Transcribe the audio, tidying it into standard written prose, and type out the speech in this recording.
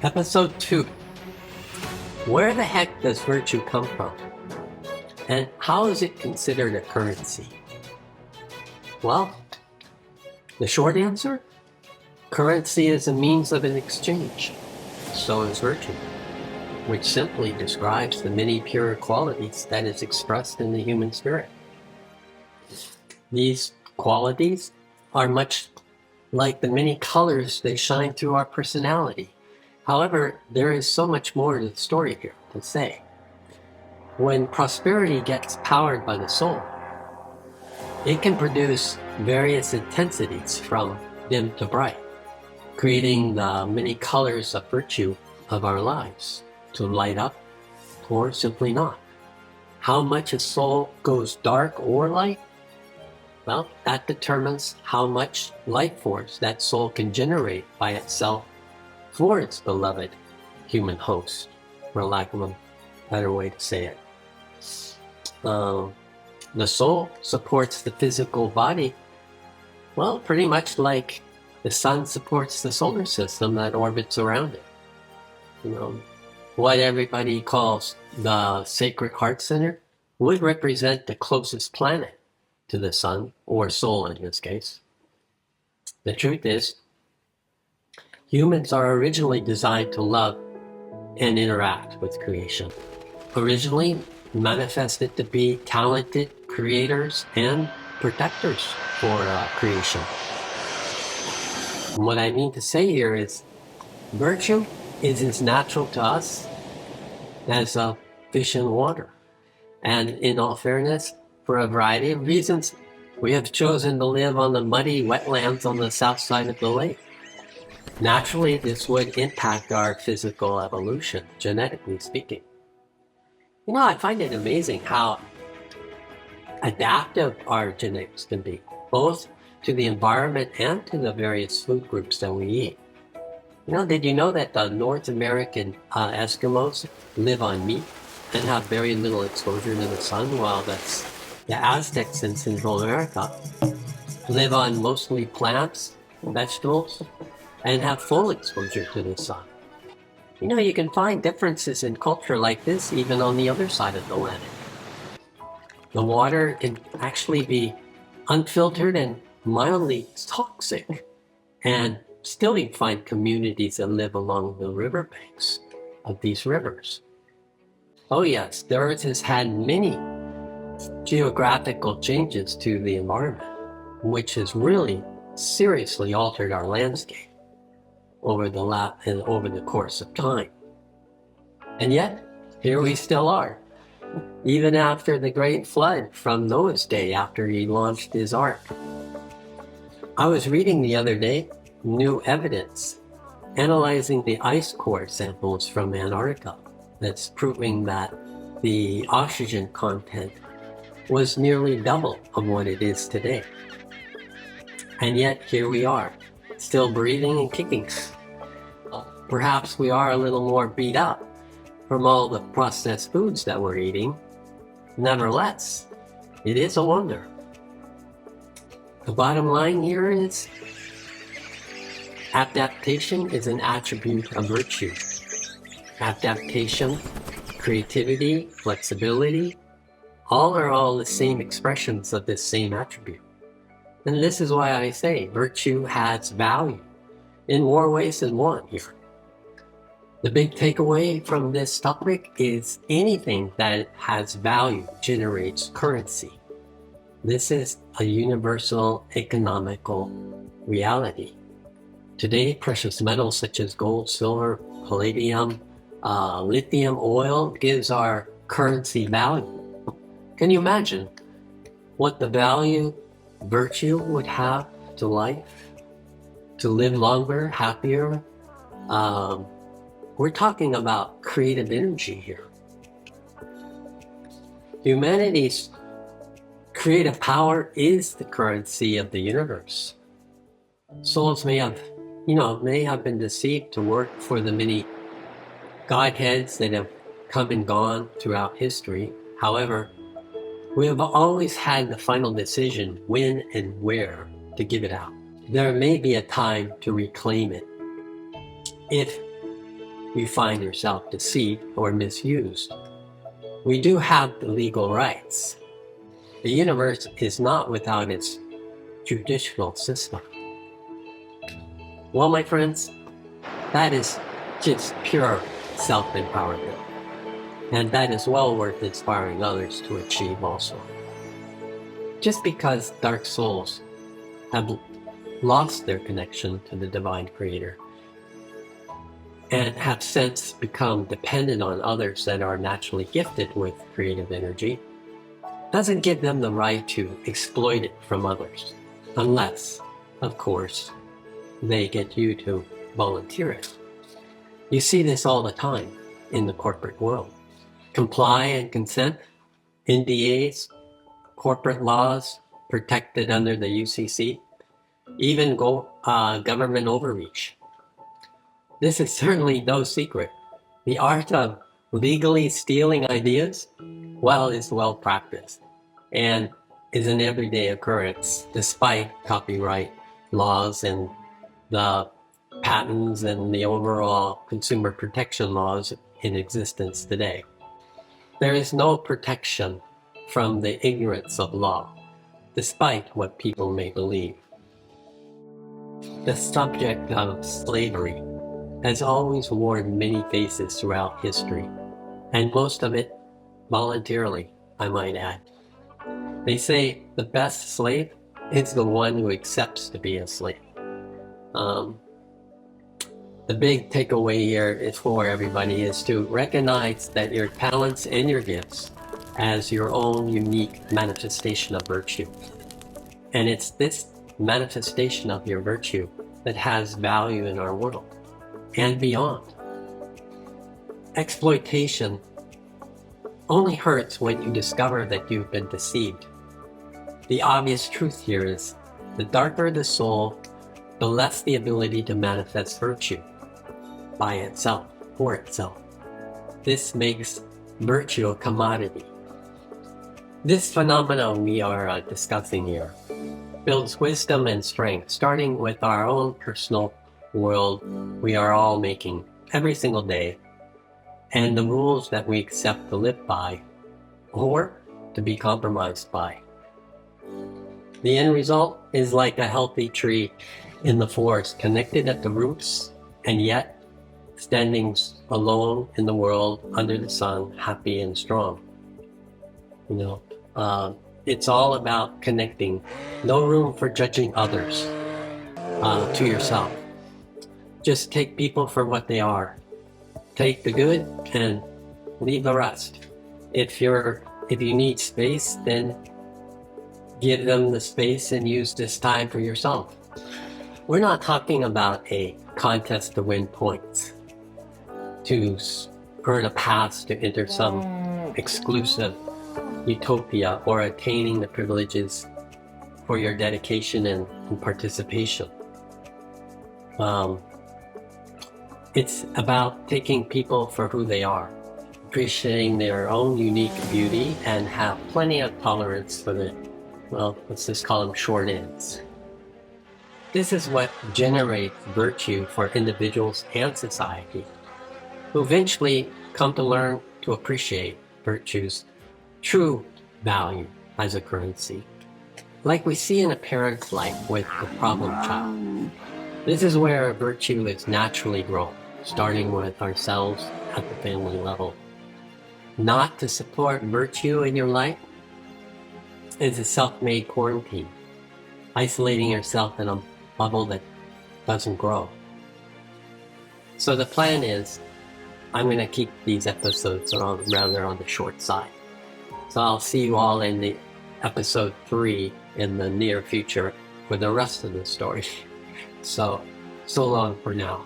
Episode 2. Where the heck does virtue come from? And how is it considered a currency? Well, the short answer? Currency is a means of an exchange. So is virtue, which simply describes the many pure qualities that is expressed in the human spirit. These qualities are much like the many colors that shine through our personality. However, there is so much more to the story here to say. When prosperity gets powered by the soul, it can produce various intensities from dim to bright, creating the many colors of virtue of our lives to light up or simply not. How much a soul goes dark or light? Well, that determines how much life force that soul can generate by itself for its beloved human host, for lack of a better way to say it. The soul supports the physical body, well, pretty much like the sun supports the solar system that orbits around it. What everybody calls the Sacred Heart Center would represent the closest planet to the sun, or soul in this case. The truth is, humans are originally designed to love and interact with creation. Originally manifested to be talented creators and protectors for creation. And what I mean to say here is, virtue is as natural to us as fish in water. And in all fairness, for a variety of reasons, we have chosen to live on the muddy wetlands on the south side of the lake. Naturally, this would impact our physical evolution, genetically speaking. I find it amazing how adaptive our genetics can be, both to the environment and to the various food groups that we eat. Did you know that the North American Eskimos live on meat and have very little exposure to the sun, while the Aztecs in Central America live on mostly plants, vegetables, and have full exposure to the sun? You can find differences in culture like this even on the other side of the planet. The water can actually be unfiltered and mildly toxic, and still you find communities that live along the riverbanks of these rivers. Oh yes, the Earth has had many geographical changes to the environment, which has really seriously altered our landscape over the course of time. And yet, here we still are, even after the great flood from Noah's day, after he launched his ark. I was reading the other day new evidence analyzing the ice core samples from Antarctica that's proving that the oxygen content was nearly double of what it is today. And yet, here we are, still breathing and kicking. Perhaps we are a little more beat up from all the processed foods that we're eating. Nevertheless, it is a wonder. The bottom line here is, adaptation is an attribute of virtue. Adaptation, creativity, flexibility, all are the same expressions of this same attribute. And this is why I say virtue has value in more ways than one here. The big takeaway from this topic is anything that has value generates currency. This is a universal economical reality. Today, precious metals such as gold, silver, palladium, lithium, oil gives our currency value. Can you imagine what the value virtue would have to life, to live longer, happier? We're talking about creative energy here. Humanity's creative power is the currency of the universe. Souls may have been deceived to work for the many godheads that have come and gone throughout history. However, we have always had the final decision when and where to give it out. There may be a time to reclaim it. If you find yourself deceived or misused. We do have the legal rights. The universe is not without its judicial system. Well, my friends, that is just pure self-empowerment. And that is well worth inspiring others to achieve also. Just because dark souls have lost their connection to the divine creator and have since become dependent on others that are naturally gifted with creative energy, doesn't give them the right to exploit it from others, unless, of course, they get you to volunteer it. You see this all the time in the corporate world. Comply and consent, NDAs, corporate laws protected under the UCC, even government overreach. This is certainly no secret. The art of legally stealing ideas, well, is well practiced and is an everyday occurrence despite copyright laws and the patents and the overall consumer protection laws in existence today. There is no protection from the ignorance of law, despite what people may believe. The subject of slavery has always worn many faces throughout history, and most of it voluntarily, I might add. They say the best slave is the one who accepts to be a slave. The big takeaway here is for everybody is to recognize that your talents and your gifts as your own unique manifestation of virtue. And it's this manifestation of your virtue that has value in our world and beyond. Exploitation only hurts when you discover that you've been deceived. The obvious truth here is the darker the soul, the less the ability to manifest virtue by itself, for itself. This makes virtue a commodity. This phenomenon we are discussing here builds wisdom and strength, starting with our own personal world we are all making every single day, and the rules that we accept to live by or to be compromised by. The end result is like a healthy tree in the forest, connected at the roots and yet standing alone in the world under the sun, happy and strong. It's all about connecting. No room for judging others to yourself. Just take people for what they are. Take the good and leave the rest. If you need space, then give them the space and use this time for yourself. We're not talking about a contest to win points, to earn a pass to enter some exclusive utopia, or attaining the privileges for your dedication and participation. It's about taking people for who they are, appreciating their own unique beauty, and have plenty of tolerance for let's just call them short ends. This is what generates virtue for individuals and society, who eventually come to learn to appreciate virtue's true value as a currency. Like we see in a parent's life with the problem child. This is where virtue is naturally grown, starting with ourselves at the family level. Not to support virtue in your life is a self-made quarantine, isolating yourself in a bubble that doesn't grow. So the plan is, I'm going to keep these episodes rather on the short side. So I'll see you all in the episode 3 in the near future for the rest of the story. So long for now.